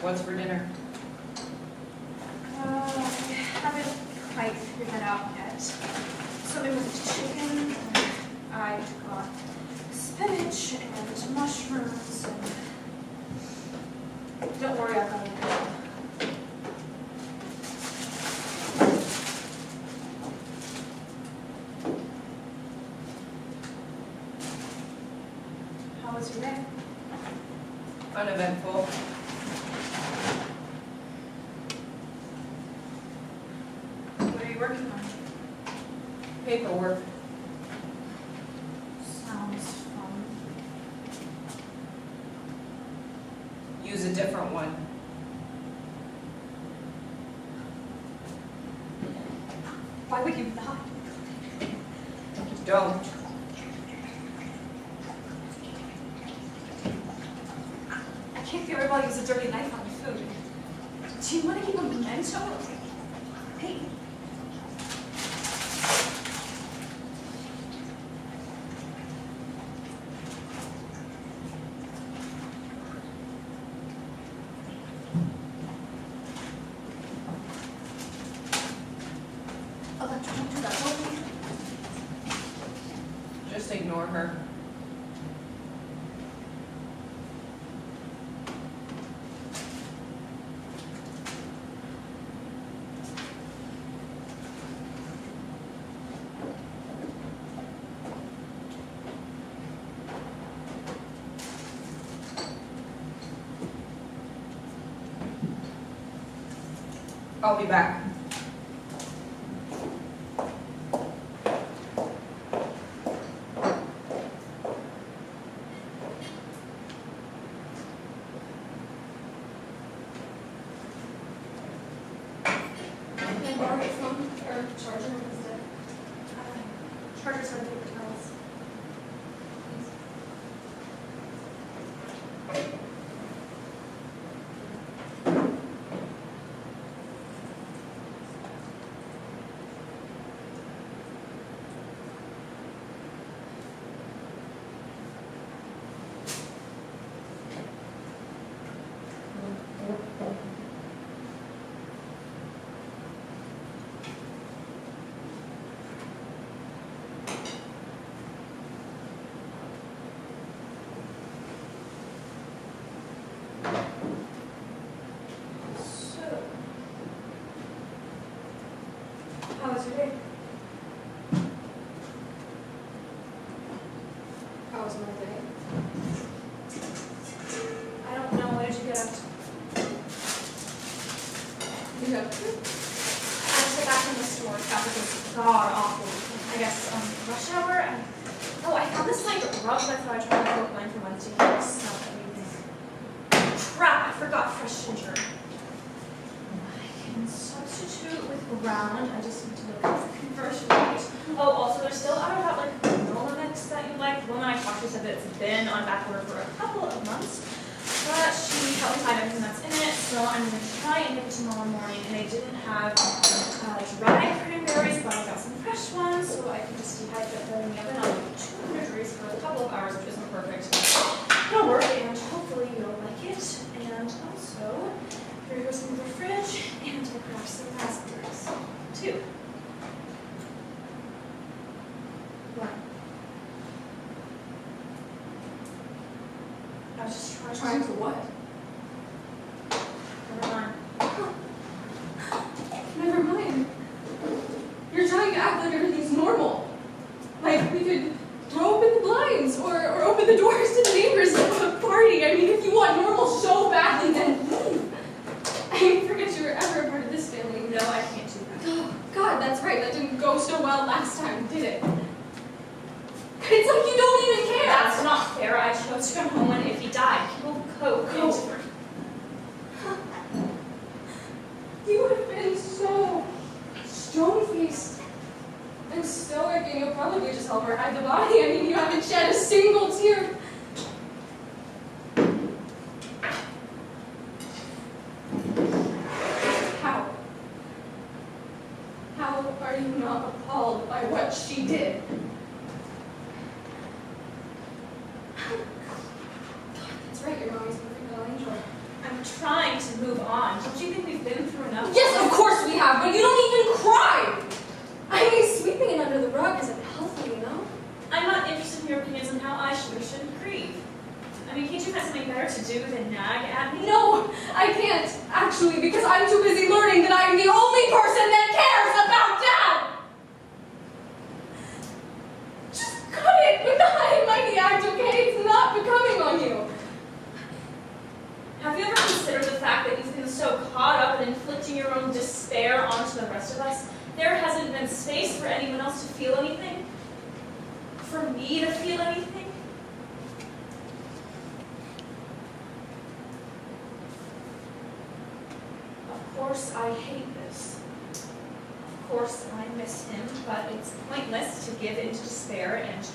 What's for dinner? I haven't quite figured that out yet. Something with chicken, and I got spinach and mushrooms, and don't worry, I've got it. How was your day? Uneventful. What are you working on? Paperwork. Sounds fun. Use a different one. Why would you not? Don't. I can't feel everybody use a dirty knife on your food. Do you want to keep a memento? Hey. Electra, don't do that, don't we? Just ignore her. I'll be back. Can I borrow your phone or charger instead? Charger's for the paper towels. So, how was your day? How was my day? I don't know. What did you get up to? You have I just got back from the store. Traffic was god awful. I guess rush hour. Oh, I found this like rub that I tried to work mine for months to get smell everything. Crap! I forgot fresh ginger. I can substitute with ground. I just need to look at the conversion rate. Oh, also there's still out of that like vanilla mix that you like. The woman I talked to said that it's been on back order for a couple of months. But she helped me find everything that's in it, so I'm going to try and get it tomorrow morning. And I didn't have dry cranberries, but I got some fresh ones, so I can just dehydrate them in the oven on 200 degrees for a couple of hours, which isn't perfect. It'll work, and hopefully you'll like it. And also, here goes some of the fridge, and I grabbed some raspberries, too. What? I was just trying Trying to what? Never mind. Never mind. You're trying to act like everything's normal. Like we could throw open the blinds or open the doors to the neighbors at a party. I mean, if you want normal so badly, then leave. I forget you were ever a part of this family. No, I can't do that. Oh, God, that's right. That didn't go so well last time, did it? It's like you don't even care. That's not fair. I chose to come home when if he died, people go for it. You have been so stone-faced and stoic, and you'll probably just help her hide the body. I mean, you haven't shed a single tear. How are you not appalled by what she did? God, that's right, your mommy's a perfect little angel. I'm trying to you think we've been through enough? Yes, of course we have, but you don't even cry! I mean, sweeping it under the rug isn't healthy, you know? I'm not interested in your opinions on how I should or shouldn't grieve. I mean, can't you find something better to do than nag at me? No, I can't, actually, because I'm too busy learning that I'm the only person that cares about Dad! Just cut it with the high and mighty act, okay? It's not becoming on you. Have you ever considered the fact that you've been so caught up in inflicting your own despair onto the rest of us? There hasn't been space for anyone else to feel anything? For me to feel anything? Of course I hate this. Of course I miss him, but it's pointless to give in to despair and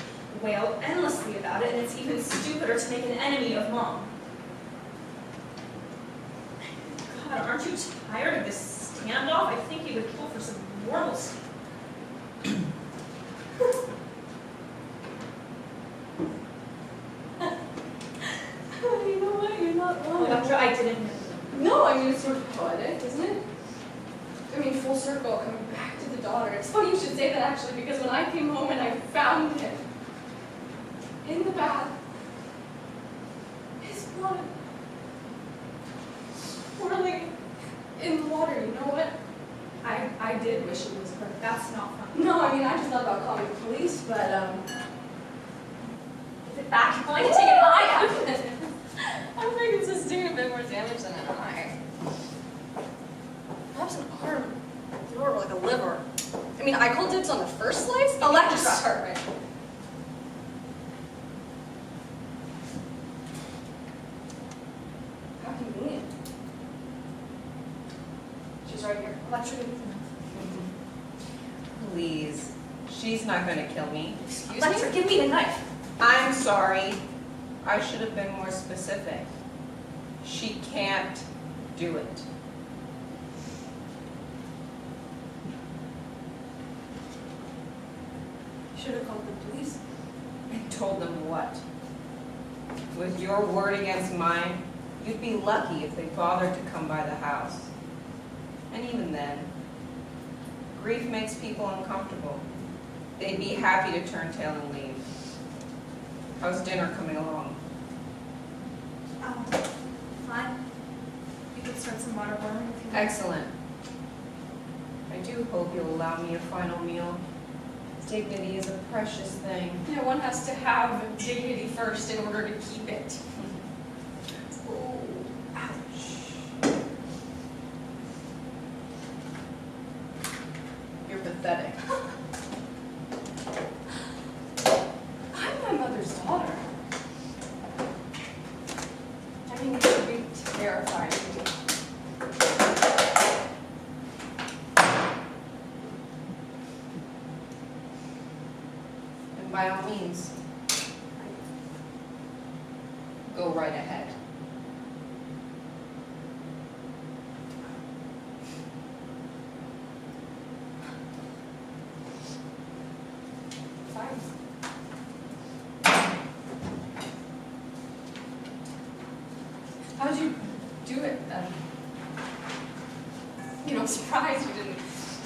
wail endlessly about it, and it's even stupider to make an enemy of Mom. God, aren't you tired of this standoff? I think you would kill for some normalcy. You know what? You're not Oh, wrong. Doctor, I didn't know. No, I mean, it's sort of poetic, isn't it? I mean, full circle, coming back to the daughter. It's funny you should say that, actually, because when I came home and I found him in the bath, his blood swirling in the water, you know what? I did wish it was her. That's not fun. No, I mean, I just thought about calling the police, but, Is it back? You're going to take an eye out of it. I'm thinking this is doing a bit more damage than an eye. Perhaps an arm, or like a liver. I mean, I called dibs on the first slice. Electroshock, right? How convenient. She's right here. Electrocuted. Please, she's not going to kill me. Excuse Alexa, me? give me the knife. I'm sorry. I should have been more specific. She can't do it. Should have called the police. And told them what? With your word against mine, you'd be lucky if they bothered to come by the house. And even then, grief makes people uncomfortable. They'd be happy to turn tail and leave. How's dinner coming along? Fine. You could start some water boiling if you want. Excellent. I do hope you'll allow me a final meal. Dignity is a precious thing. Yeah, one has to have dignity first in order to keep it. Oh, ouch. You're pathetic. I'm my mother's daughter. I mean, it should be terrifying to me. And by all means, go right ahead. Fine. How'd you do it then? You know, I'm surprised you didn't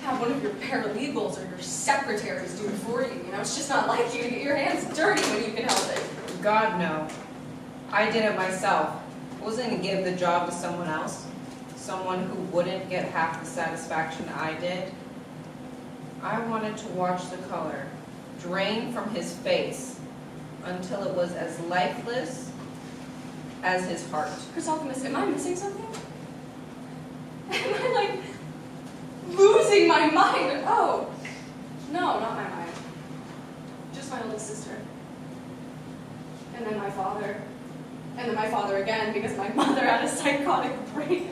have one of your paralegals or your secretaries do it for you. You know, it's just not like you to get your hands dirty when you can help it. God, no. I did it myself. I wasn't going to give the job to someone else. Someone who wouldn't get half the satisfaction I did. I wanted to watch the color drain from his face until it was as lifeless as his heart. Chrysothemis, am I missing something? Am I like losing my mind? Oh, no, not my mind. Just my little sister. And then my father. And then my father again because my mother had a psychotic break.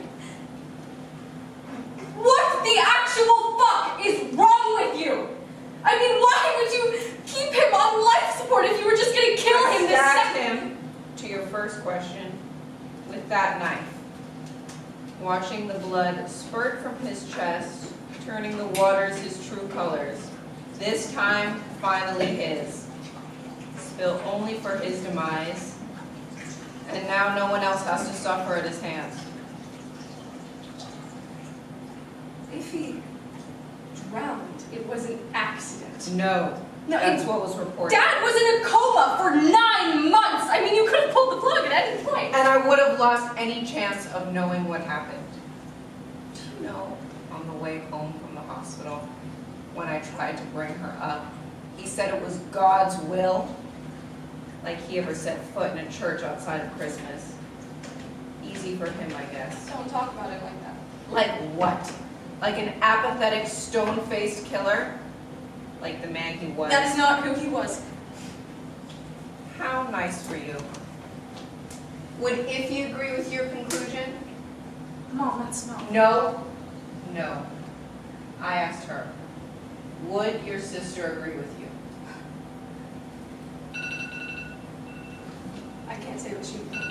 What the actual fuck is wrong with you? I mean, why would you keep him on life support if you were just gonna kill him this Stabbed second? him, to your first question, with that knife. Watching the blood spurt from his chest, turning the waters his true colors. This time, finally his. Spilt only for his demise. And now no one else has to suffer at his hands. If he drowned, it was an accident. No, No, that's what was reported. Dad was in a coma for 9 months. I mean, you could have pulled the plug at any point. And I would have lost any chance of knowing what happened. Do you know? On the way home from the hospital, when I tried to bring her up, he said it was God's will, like he ever set foot in a church outside of Christmas. Easy for him, I guess. Don't talk about it like that. Like what? Like an apathetic, stone-faced killer? Like the man he was? That is not who he was. How nice for you. Would Iffy agree with your conclusion? Mom, that's not. No? No. I asked her. Would your sister agree with you? I can't say what you think.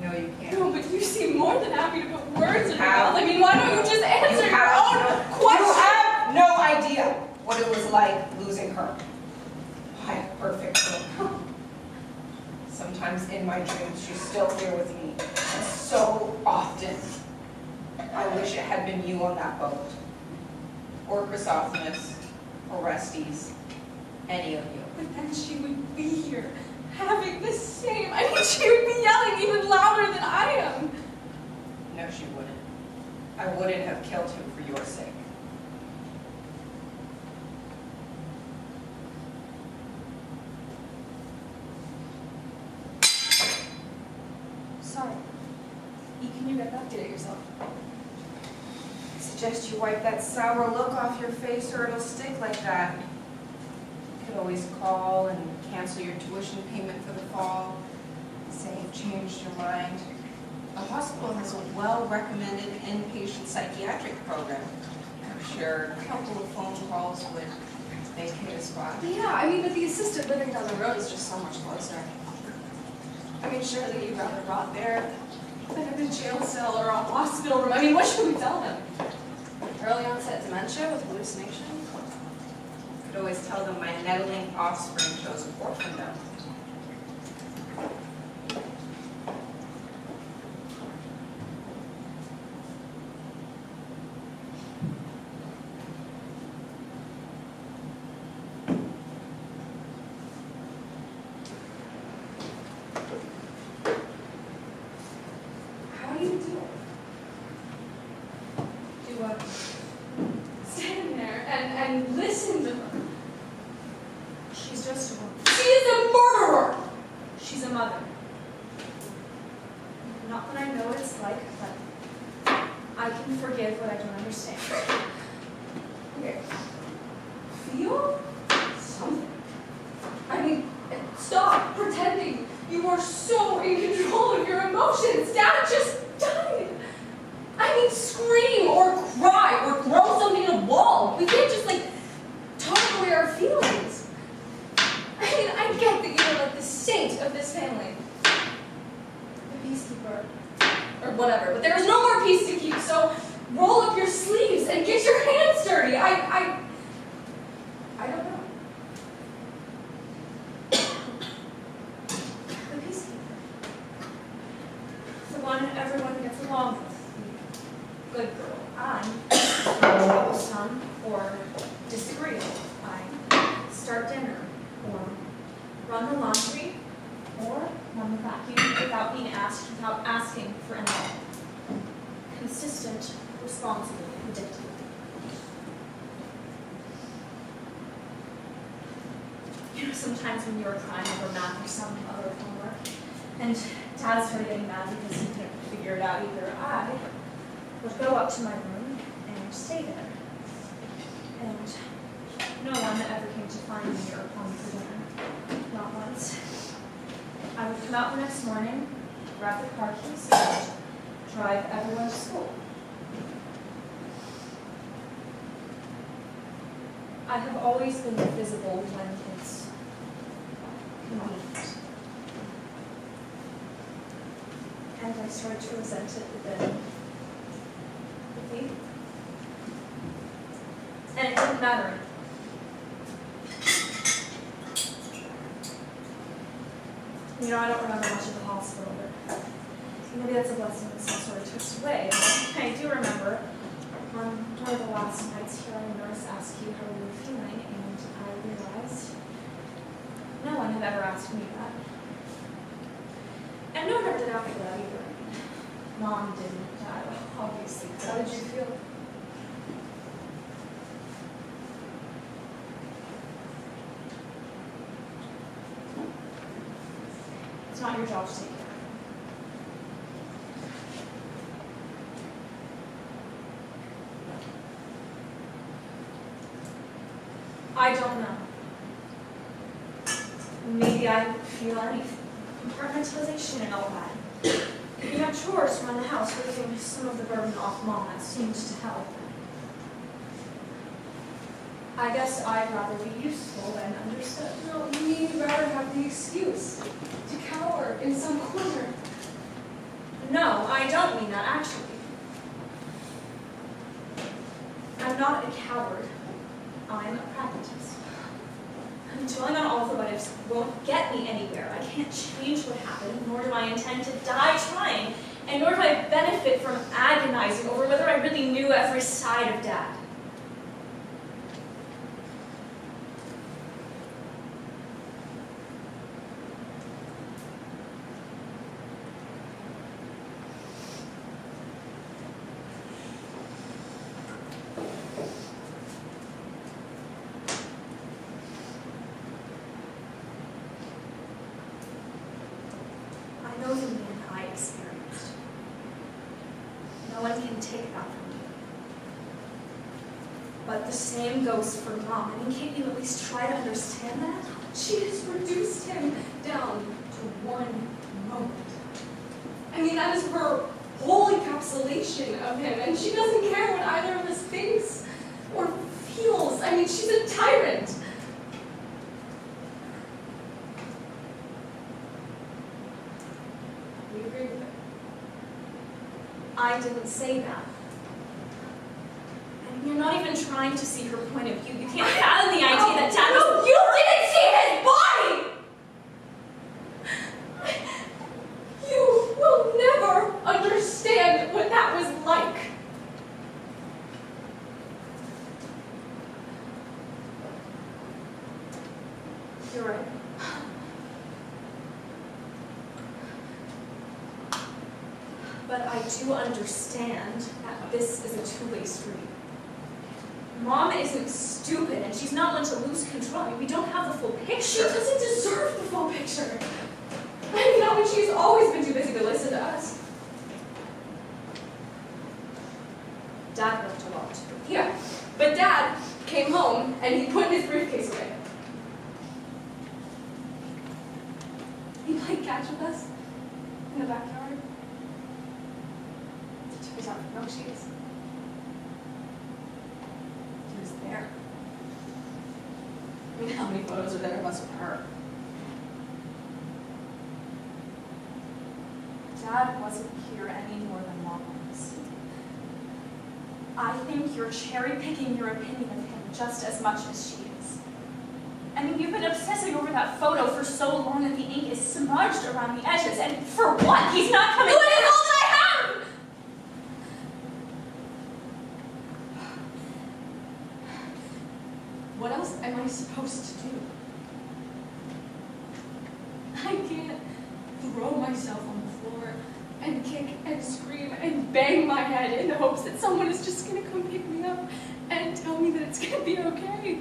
No, you can't. No, but you seem more than happy to put words in your How? mouth. I mean, why don't you just answer your own question? You have no idea what it was like losing her. My perfect girl. Sometimes in my dreams, she's still here with me. And so often, I wish it had been you on that boat. Or Chrysothemis, or Orestes, any of you. But then she would be here, having the same. I mean, she would be yelling even louder than I am. No, she wouldn't. I wouldn't have killed him for your sake. Sorry. Can you get back to it yourself? I suggest you wipe that sour look off your face or it'll stick like that. You could always call and cancel your tuition payment for the fall. Say you've changed your mind. The hospital has a well-recommended inpatient psychiatric program. I'm sure a couple of phone calls would make it a spot. Yeah, I mean, but the assisted living down the road is just so much closer. I mean, surely you'd rather rot there than in a jail cell or a hospital room. I mean, what should we tell them? Early onset dementia with hallucination? Could always tell them my meddling offspring chose orphandom. How do you do it? Do what? Stand there and listen to her. She's just a woman. She is a murderer! She's a mother. Not that I know what it's like, but I can forgive what I don't understand. Okay. Feel something. I mean, stop pretending you are so in control of your emotions. Dad just died. I mean, scream or cry or throw something at a wall. We can't just, like, talk away our feelings. I mean, I get that you're, like, the saint of this family. The peacekeeper. Or whatever. But there is no more peace to keep, so roll up your sleeves and get your hands dirty. I don't know. The peacekeeper. The one everyone gets along with. The good girl. I'm troublesome or disagreeable. I start dinner or run the laundry or run the vacuum without being asked, without asking for anything. Consistent, responsible, predictable. You know, sometimes when you were crying over math or some other homework, and Dad started getting mad because he couldn't figure it out either, I would go up to my room and stay there. And no one ever came to find me or call me for dinner. Not once. I would come out the next morning, grab the car keys, and drive everyone to school. I have always been visible when it's convenient. And I started to resent it within me. And it didn't matter. You know, I don't remember much of the hospital, but maybe that's a blessing in some sort of twisted way. I do remember my you how you were feeling, and I realized no one had ever asked me that. And no one ever did after that either. Mom didn't, Dad obviously didn't. How did you feel? It's not your job to take care of it. I don't know. Maybe I feel any compartmentalization and all that. You have chores around the house, taking some of the burden off Mom. That seems to help. I guess I'd rather be useful than understood. No, you'd rather have the excuse to cower in some corner. No, I don't mean that, actually. I'm not a coward. I'm a pragmatist. Dwelling on all the what ifs won't get me anywhere. I can't change what happened, nor do I intend to die trying, and nor do I benefit from agonizing over whether I really knew every side of Dad. I know the man I experienced. No one can take that from me. But the same goes for Mom. I mean, can't you at least try to understand that? She has reduced him down to one moment. I mean, that is her whole encapsulation of him, and she doesn't care what either of us thinks or feels. I mean, she's a tyrant. We agree with it. I didn't say that. And you're not even trying to see her point of view. You can't fathom the idea that Dad was... No, you didn't see his body! You will never understand what that was like. You're right. But I do understand that this is a two-way street. Mom isn't stupid, and she's not one to lose control. I mean, we don't have the full picture. She doesn't deserve the full picture. I mean, not when she's always been too busy to listen to us. Dad worked a lot. Yeah, but Dad came home and he put his briefcase away. He played catch with us in the backyard. He took us out for milkshakes. He was there. I mean, how many photos are there of us with her? Dad wasn't here any more than Mom was. I think you're cherry-picking your opinion of him just as much as she is. I mean, you've been obsessing over that photo for so long that the ink is smudged around the edges, and for what? He's not coming. What is all that I have? What else am I supposed to do? I can't throw myself on the floor and kick and scream and bang my head in the hopes that someone is just gonna come pick me up and tell me that it's gonna be okay.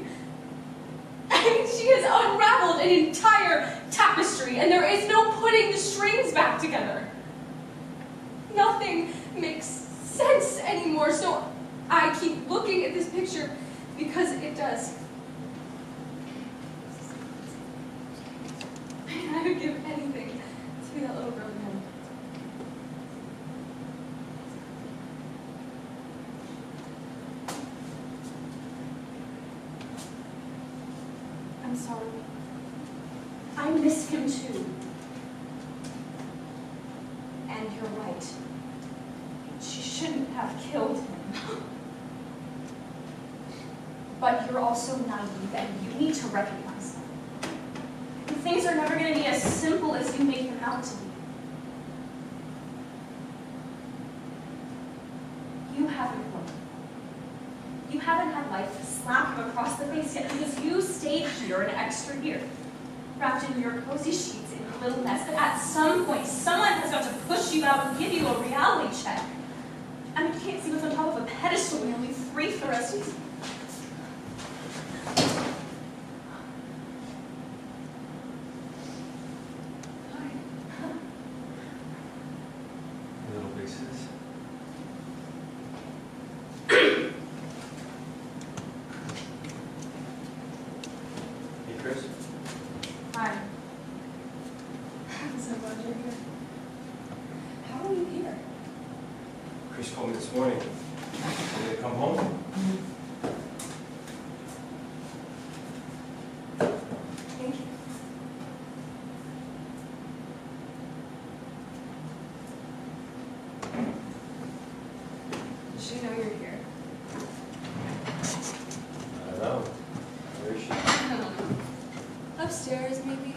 I mean, she has unraveled an entire tapestry and there is no putting the strings back together. Nothing makes sense anymore, so I keep looking at this picture because it does. I would give anything to be that little girl again. I'm sorry. I miss him too. And you're right. She shouldn't have killed him. But you're also naive, and you need to recognize that. Things are never going to be as simple as you make them out to be. You haven't grown. You haven't had life slap you across the face yet because you stayed here an extra year, wrapped in your cozy sheets in a little nest. But at some point, someone has got to push you out and give you a reality check. I mean, you can't see what's on top of a pedestal when you're only 3 Thursdays. Little big sis. Hey, Chris. Hi. I'm so glad you're here. How are you here? Chris called me this morning. You gonna come home? Thank you. Does she know you're here? I don't know. Where is she? I don't know. Upstairs, maybe?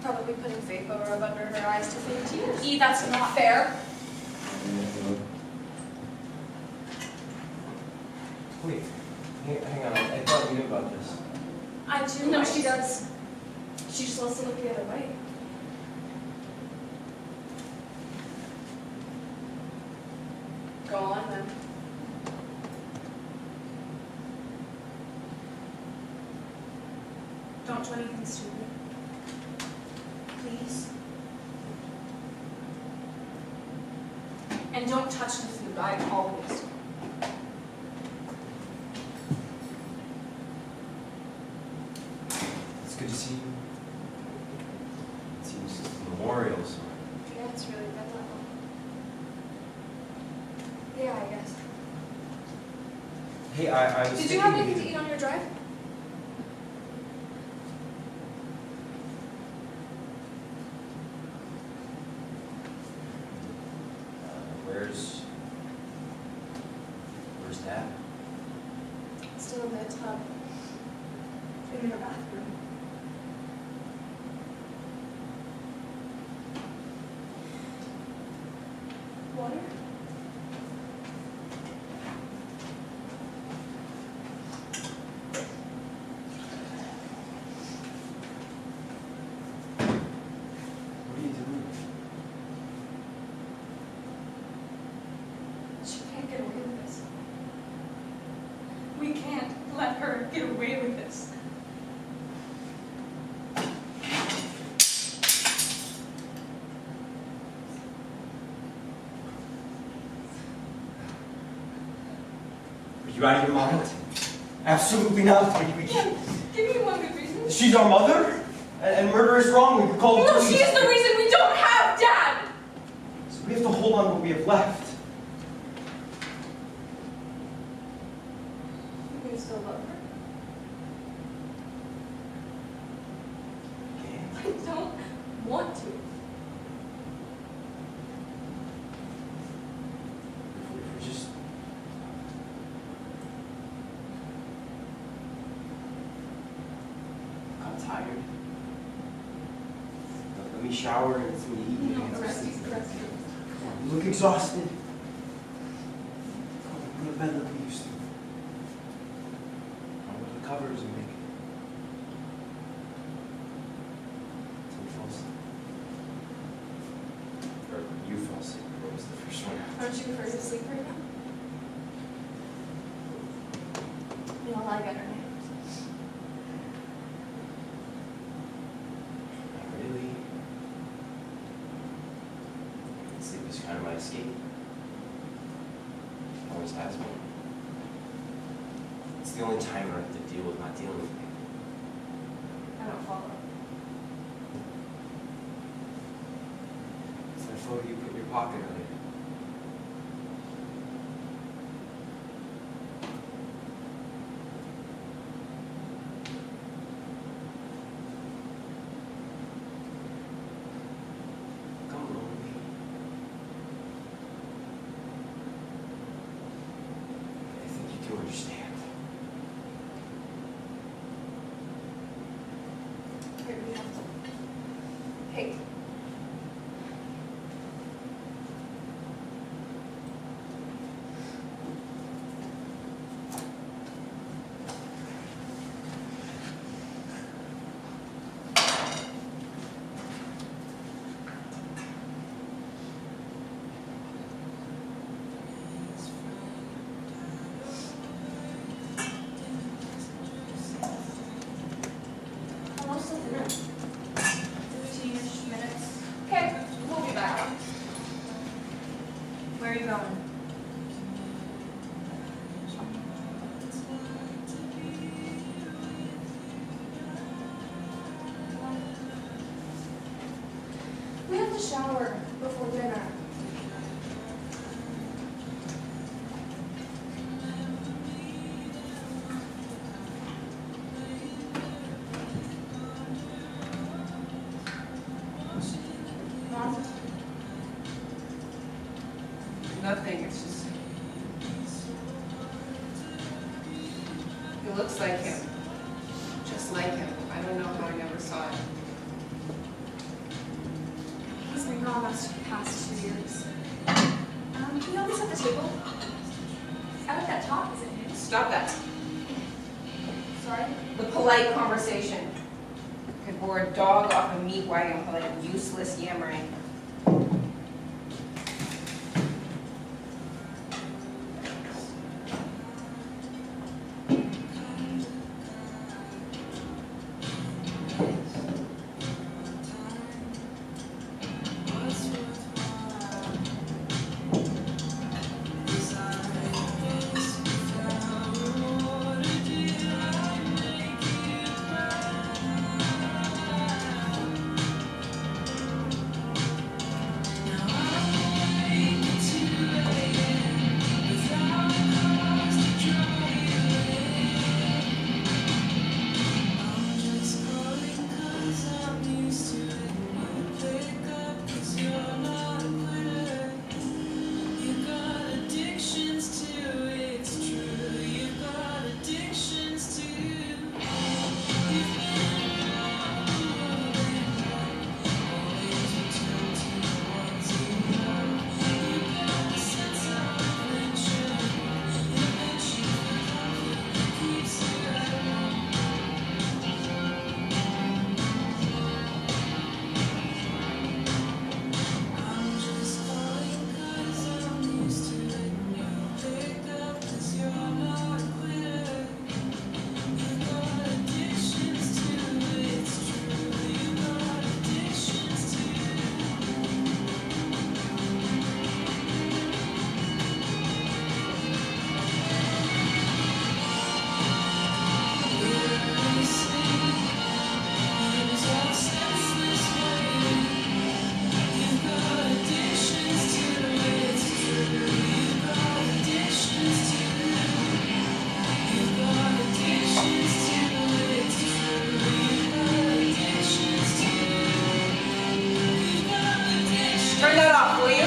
Probably putting vapor rub under her eyes to fake tears. E, that's not fair. Wait, hang on. I thought you knew about this. I do. No, know she does. She just wants to look the other way. Go on then. Don't do anything stupid. Please. And don't touch the food, I always. It's good to see you. It seems memorial, so. Yeah, it's really been that long. Yeah, I guess. Hey, I was Did you have thinking anything to eat on your drive? Where's Dad? Still in the tub. In your bathroom. Water? What are you doing? She can't get away with this. We can't let her get away with this. Are you out of your mind? Absolutely not. We can't. Give me one good reason. She's our mother, and murder is wrong. We could call the No, police. she is the reason we don't have Dad! So we have to hold on what we have left. You still love her? Okay. I don't want to. If we just. I'm tired. Let me shower and some eat. No, rest is rest. You look exhausted. Come on, go to bed like we used to. I'll go to the covers and make. Till we fall asleep. Or you fell asleep. What was the first one? Aren't you afraid to sleep right now? You'll lie better now. Not really. Sleep is kind of my escape. Always has been. It's the only time I have to deal with not dealing with me. I don't follow. It's that photo you put in your pocket earlier. Come on, me. I think you do understand. Here, we have to. Hey. shower before dinner. Mom? Nothing, it's just... He looks like him. Just like him. I don't know how I never saw it. He's been gone most of the past 2 years. Can you help me set the table? I like that top, is it new? Stop that. Sorry? The polite conversation. Could bore a dog off a meat wagon for like useless yammering. Turn that off, will you?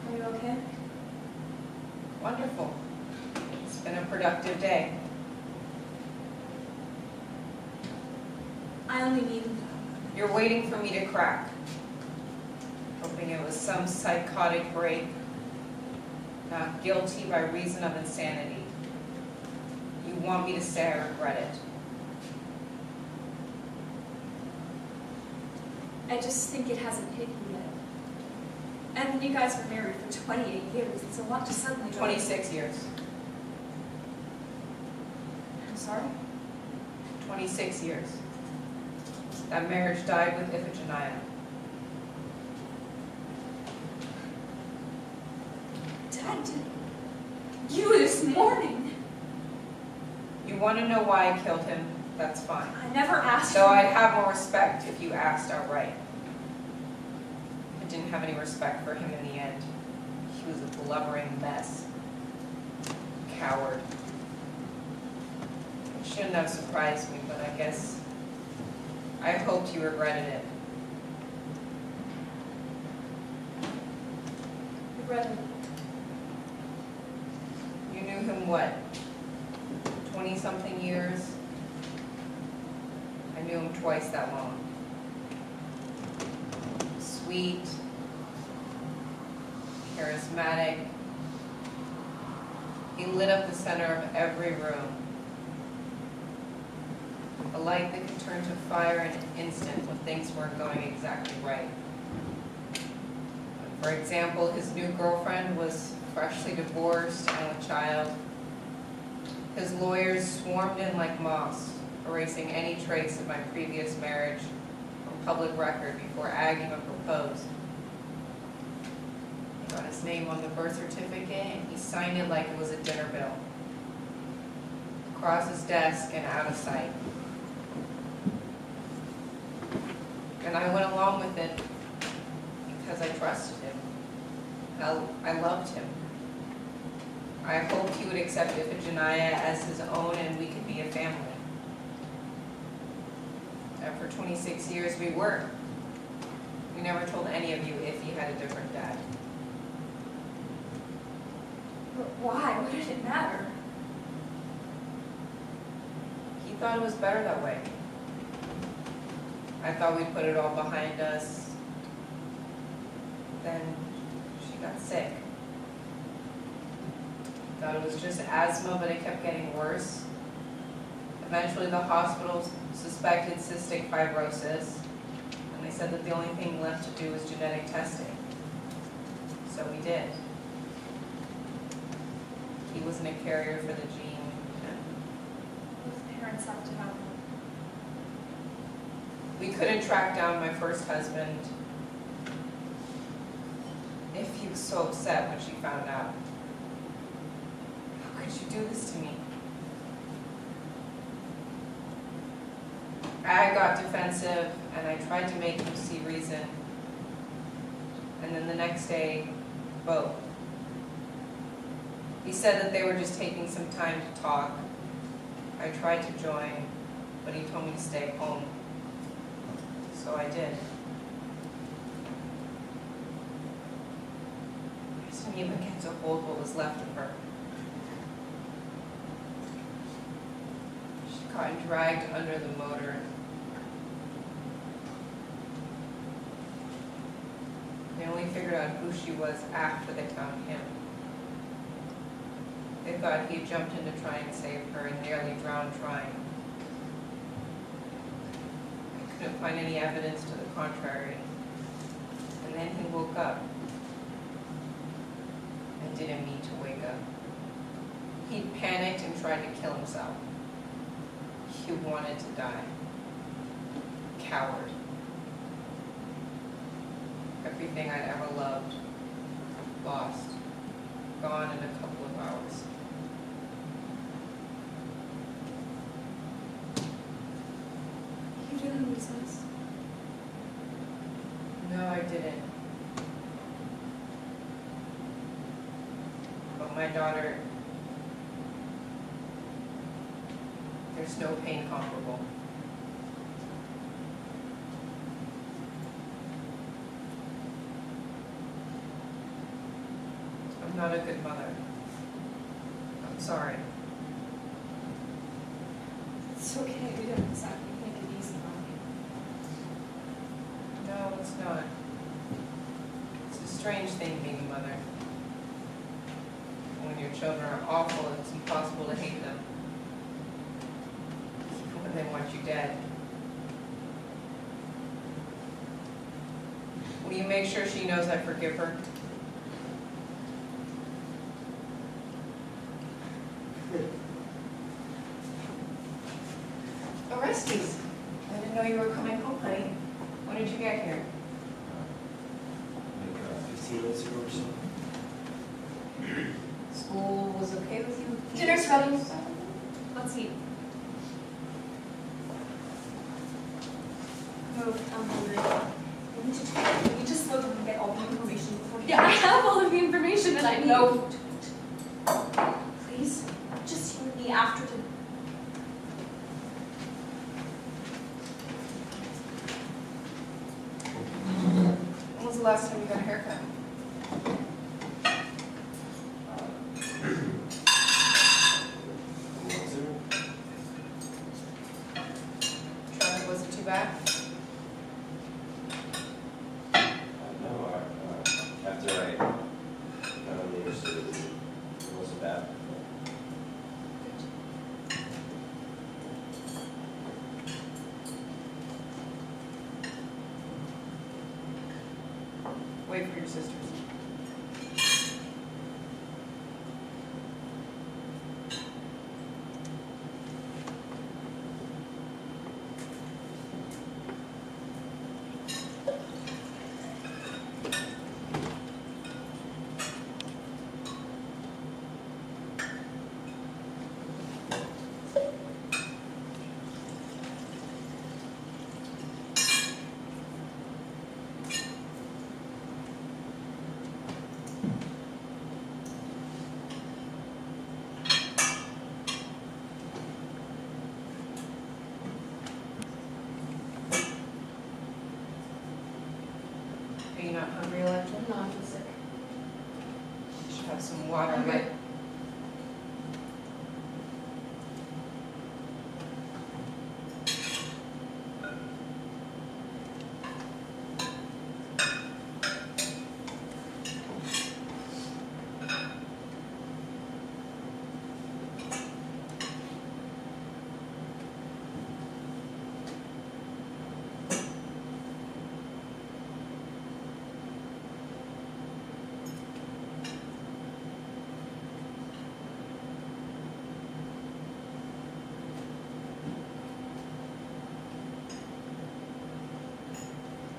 Are you okay? Wonderful. It's been a productive day. I only need You're waiting for me to crack. Hoping it was some psychotic break. Not guilty by reason of insanity. You want me to say I regret it. I just think it hasn't hit you yet. And you guys were married for 28 years. It's a lot to suddenly go. 26 years. I'm sorry? 26 years. That marriage died with Iphigenia. Dad, you this morning. You want to know why I killed him? That's fine. I never asked So you. I'd have more respect if you asked outright. I didn't have any respect for him in the end. He was a blubbering mess. Coward. It shouldn't have surprised me, but I guess I hoped you regretted it. Regretted. You knew him what? 20-something years? I knew him twice that long. Sweet, charismatic. He lit up the center of every room. A light that could turn to fire in an instant when things weren't going exactly right. For example, his new girlfriend was freshly divorced and with a child. His lawyers swarmed in like moths, erasing any trace of my previous marriage from public record before Ag even proposed. He got his name on the birth certificate and he signed it like it was a dinner bill. Across his desk and out of sight. And I went along with it because I trusted him. I loved him. I hoped he would accept Iphigenia as his own and we could be a family. And for 26 years we were. We never told any of you if he had a different dad. But why? What did it matter? He thought it was better that way. I thought we'd put it all behind us. Then she got sick. Thought it was just asthma, but it kept getting worse. Eventually the hospital suspected cystic fibrosis, and they said that the only thing left to do was genetic testing. So we did. He wasn't a carrier for the gene, and Both parents have to have one. we couldn't track down my first husband. If he was so upset when she found out. How could you do this to me? I got defensive and I tried to make him see reason. And then the next day, both. He said that they were just taking some time to talk. I tried to join, but he told me to stay home. So I did. I just didn't even get to hold what was left of her. She got dragged under the motor. They only figured out who she was after they found him. They thought he jumped in to try and save her and nearly drowned trying. I couldn't find any evidence to the contrary. And then he woke up. And didn't mean to wake up. He panicked and tried to kill himself. He wanted to die. Coward. Everything I'd ever loved, lost, gone in a couple of hours. You didn't lose us. No, I didn't. But my daughter, there's no pain comparable. I'm not a good mother. I'm sorry. It's okay, we don't exactly make it easy on you. No, it's not. It's a strange thing being a mother. When your children are awful, it's impossible to hate them. Even when they want you dead. Will you make sure she knows I forgive her? Orestes, I didn't know you were coming home, honey. When did you get here? Like 15 minutes ago or so. School was okay with you? Dinner's ready. Let's eat. Oh, I'm hungry. We just look and get all the information before. Yeah, I have all of the information that I need. No. Please, just you and me after dinner. When was the last time you got a haircut? Traffic wasn't too bad? No, after I kind of understood it wasn't bad. Wait for your sisters. have some water. I'm good.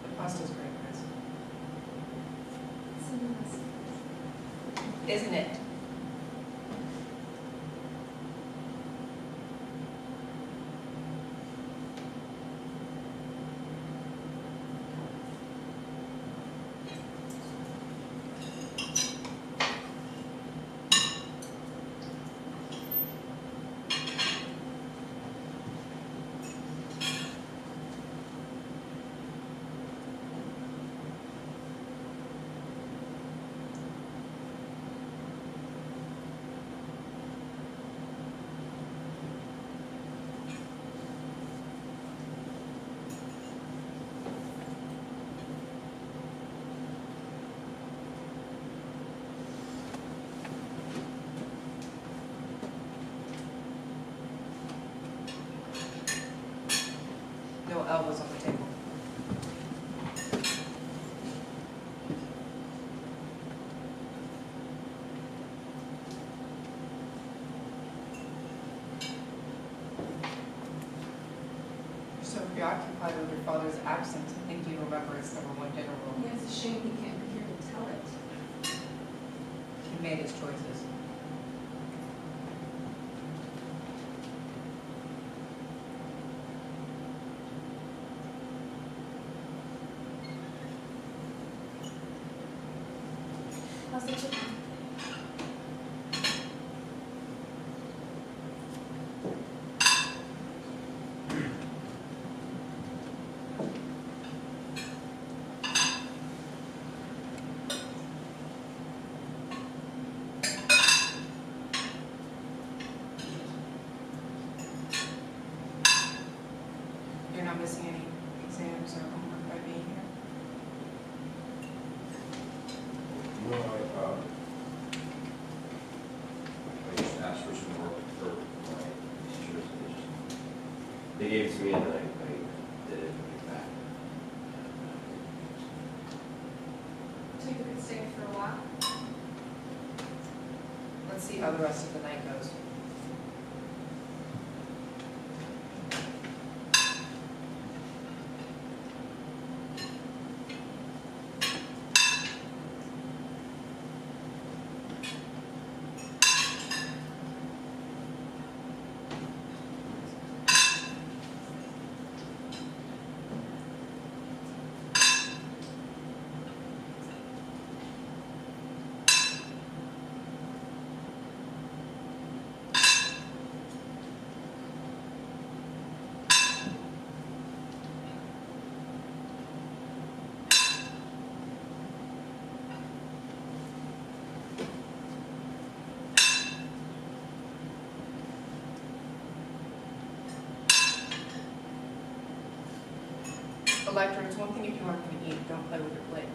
The pasta's great, Chris. It's nice. Isn't it? No elbows on the table. You're so preoccupied with your father's absence, I think you remember his number one dinner rule. Yeah, it's a shame he can't be here to tell it. He made his choices. How's the chicken? You're not missing any exams or homework by being here? You know, I just asked for some work for my teachers. They gave it to me and then I did it and get back. So you could stay for a while. Let's see how the rest of the night goes. Electra, it's one thing if you aren't going to eat, don't play with your plate.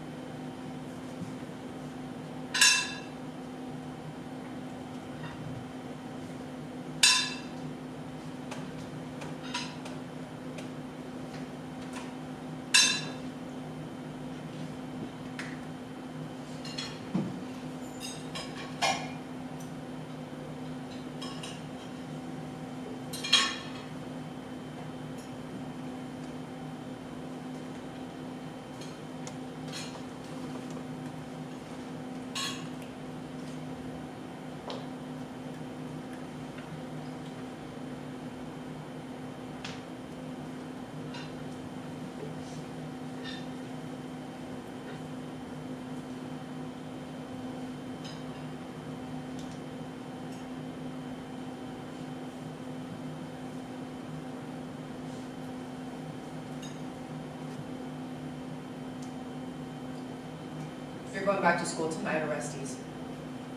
You're going back to school tonight, Orestes.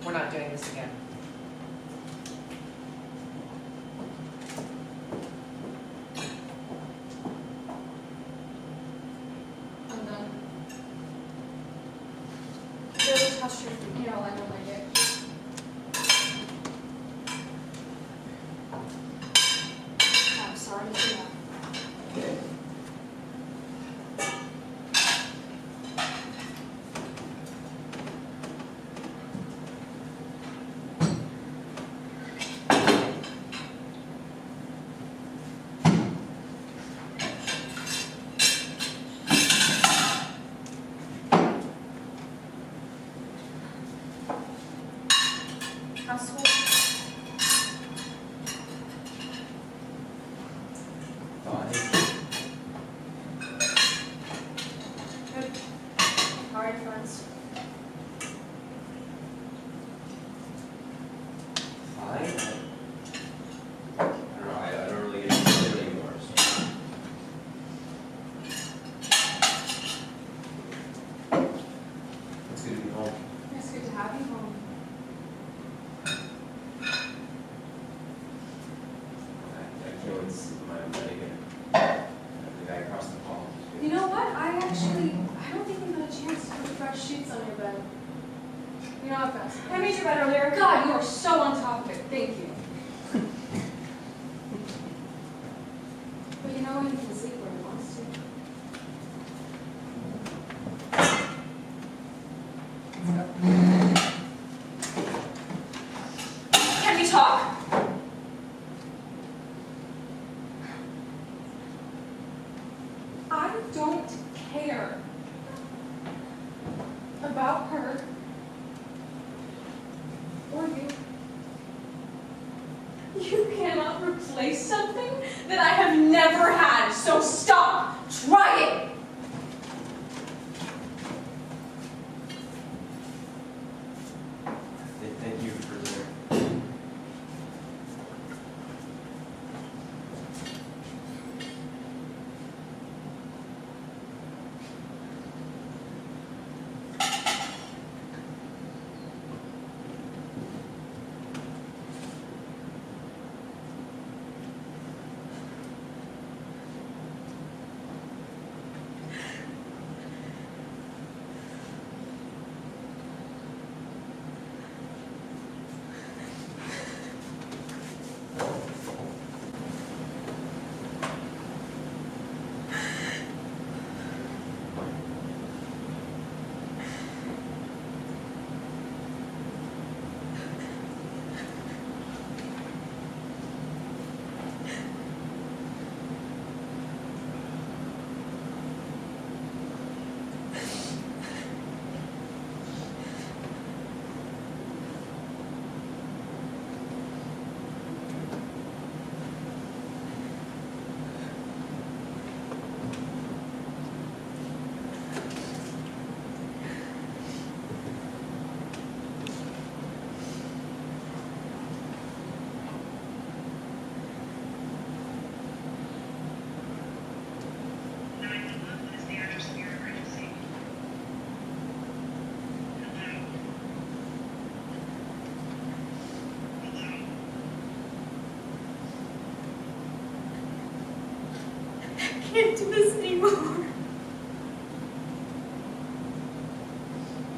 We're not doing this again. I'm done. Really touched your, I don't like it. I'm sorry to hear that. How's school? Fine. Good. How are your friends? Fine. I don't know, I don't really get to play anymore, so. It's good to be home. It's good to have you home. I can't wait to see my buddy again. The guy across the hall. You know what? I don't think we got a chance to put fresh sheets on your bed. You know what, Bess? I made your bed earlier. God, you are so on top of it. Thank you. But you know, he can sleep where he wants to. Can we talk? I don't care about her or you. You cannot replace something that I have never had, so stop trying. Thank you for dinner. I can't do this anymore.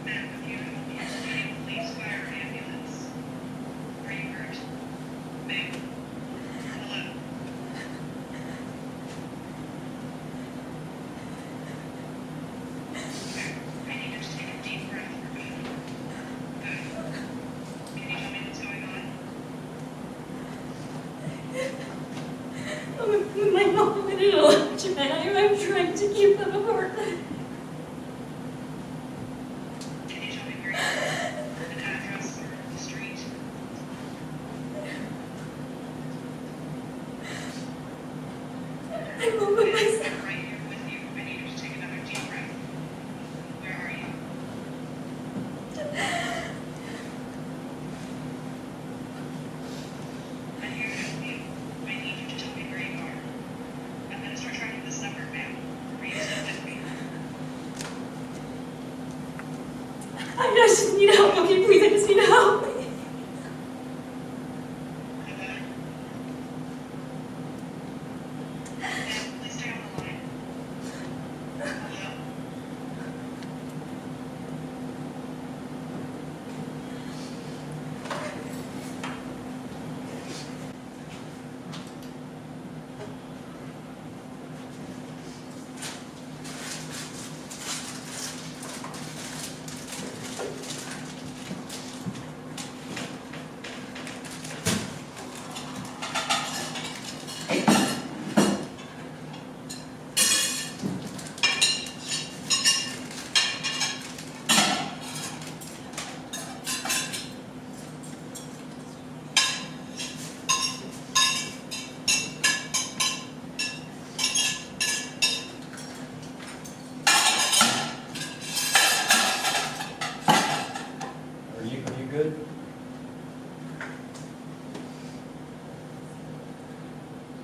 Ma'am, if you have police, fire, or ambulance. Are you hurt? Ma'am? Hello? Okay, I need you to take a deep breath for me. Good. Can you tell me what's going on? With my mom and an election, I'm trying to keep them apart. Can you tell me where you are? An address or the street? I'm home by Ma'am, myself. I'm right here with you. I need you to take another deep breath. Where are you? I'm here to help you. I need you to tell me where you are. I'm gonna start tracking this number, ma'am. Are you still with me? I just need help. Okay, please, I just need help.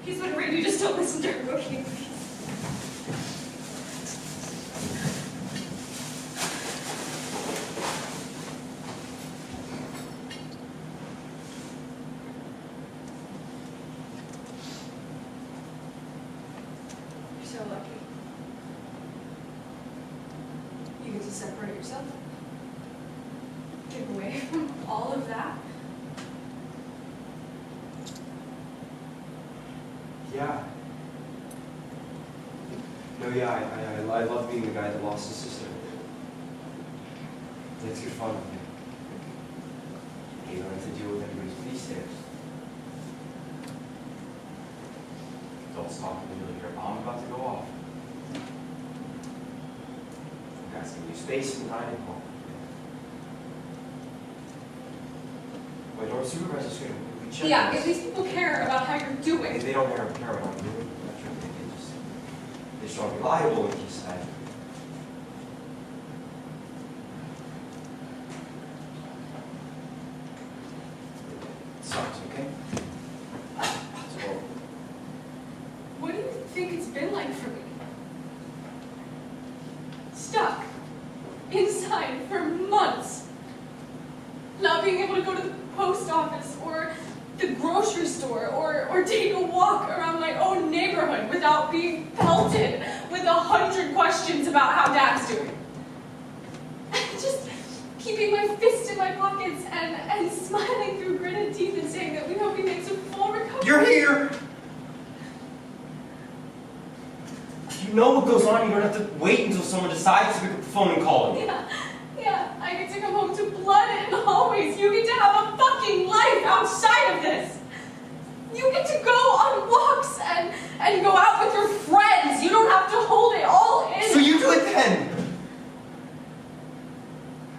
He's been great. You just don't listen to her, okay? You're so lucky. You get to separate yourself. Get away from all of that. Yeah. No, yeah, I love being the guy that lost his sister. It's good fun. You don't have to deal with everybody's police stares. Adults talking to you like your bomb about to go off. You guys can use space and dining hall. My door supervisor's gonna be checking. Yeah, this. if these people care about how you're doing. They don't care about what I'm doing. They just want to be liable in case I. It sucks, okay? So, What do you think it's been like for me? Stuck inside for months. Not being able to go to the post office or the grocery store or take a walk around my own neighborhood without being pelted with 100 questions about how Dad's doing. Just keeping my fist in my pockets and smiling through gritted teeth and saying that we hope he makes a full recovery. you're here! You know what goes on. You don't have to wait until someone decides to pick up the phone and call you. Yeah, I get to come home to blood and hallways. You get to have a fucking life outside of this. You get to go on walks and go out with your friends. You don't have to hold it all in. So you do it then!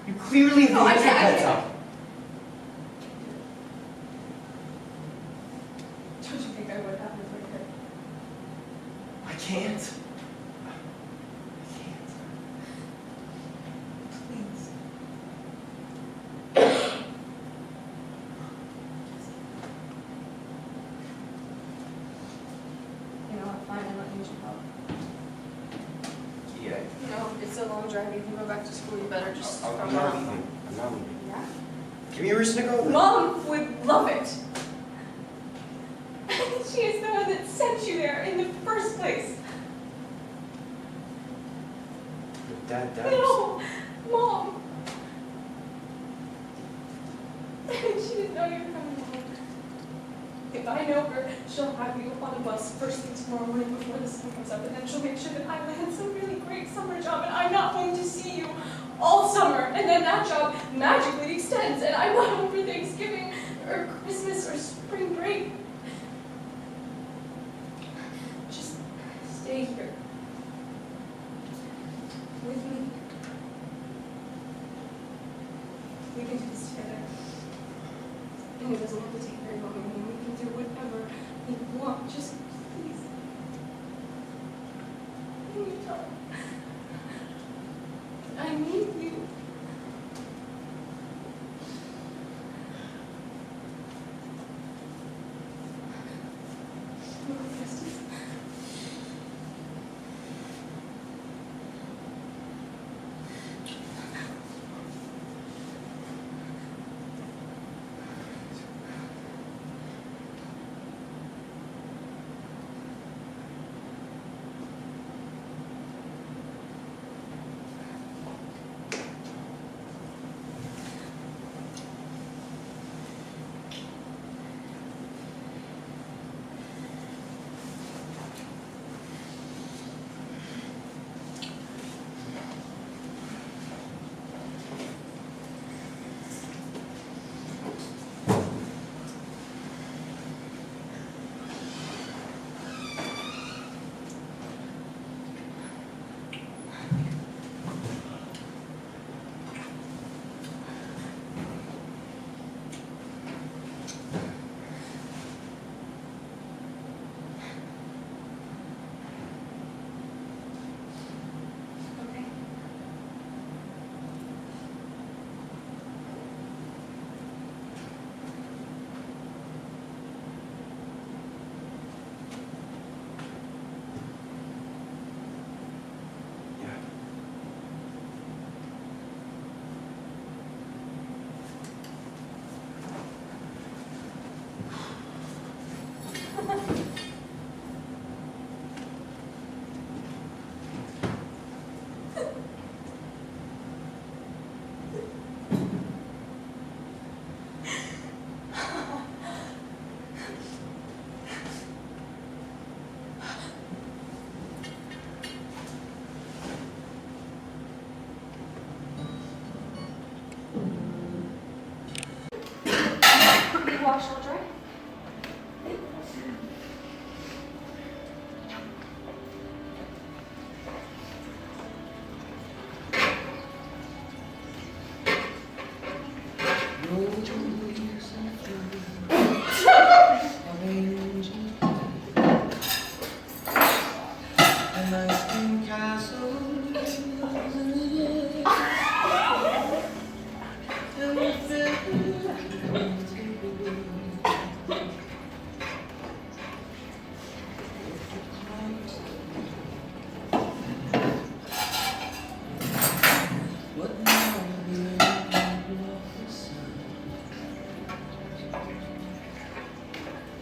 You clearly have No, I your can't- heads up. Don't you think I would have if I could? I can't. I can't. Please. You know, I'm fine. I'm not using help. Yeah. No, it's a long drive. You can go back to school. You better just I'm from not now. leaving. I'm not leaving. Yeah? Give me a reason to go then. Mom would love it. She is the one that sent you there in the first place. Dad. No, Mom. She didn't know you were coming home. If I know her, she'll have you on a bus first thing tomorrow morning before the sun comes up, and then she'll make sure that I land some really great summer job, and I'm not going to see you all summer, and then that job magically extends, and I'm not home for Thanksgiving or Christmas or spring break. Just stay here with me. We can do this together. And it doesn't have to take very long. I mean, we can do whatever we want. Just please. I need help. I need you. Wash all dry.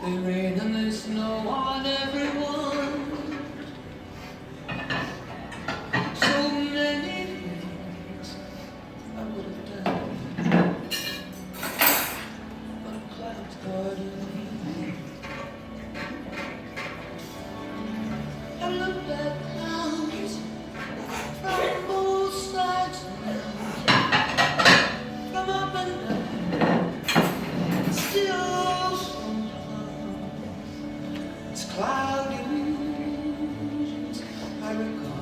They rain and they snow on everyone. So many things I would have done, but clouds guarded me. I looked at clouds from both sides now, from up and down, still somehow it's cloudy illusions I recall.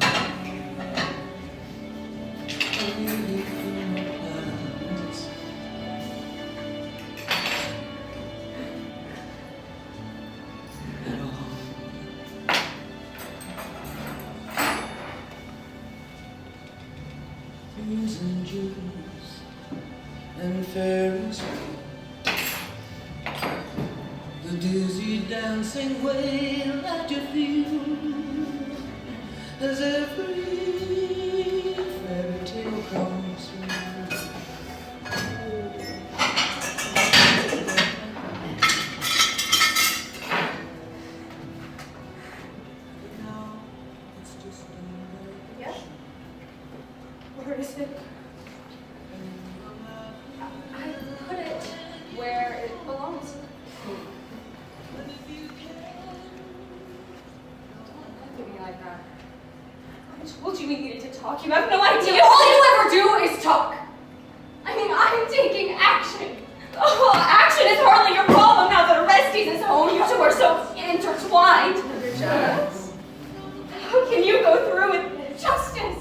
I really couldn't plans at all. Dreams and Jews and Ferris wheel, the dizzy dancing way that you feel as every fairy tale comes true. Now it's just another Yes? Where is it? I put it where it belongs. Don't look at me like that. I told you we needed to talk. You have no idea. All you ever do is talk. I mean, I'm taking action. Oh, action is hardly your problem now that Orestes is home. You two are so intertwined. Yes. How can you go through with justice?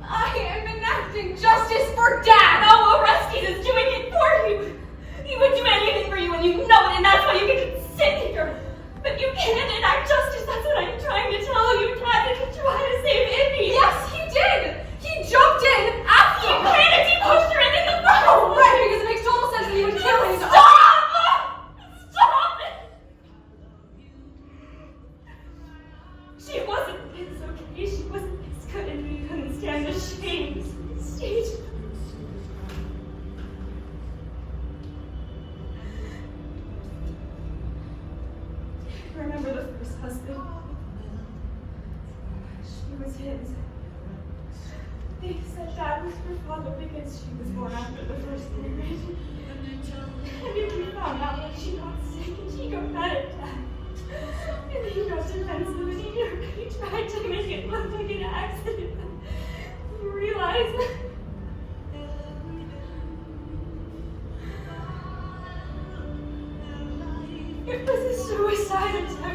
I am enacting justice for Dad. Now Orestes is doing it for you. He would do anything for you and you know it, and that's why you get to sit here. But you can't enact justice, that's what I'm trying to tell you, Dad, to try to save Ivy. Yes, he did! He jumped in after you panicked, he pushed her into the front. Oh, right, because it makes total sense that he would kill his own. Stop! Stop it! She wasn't this, okay? She wasn't this good, and we couldn't stand the shame. Stage. Remember the first husband? She was his. They said Dad was her father because she was born after the first marriage. And if we found out that she got sick and she got mad at Dad. And he got defensive and he tried to make it look like an accident. You realize it was a suicide attempt.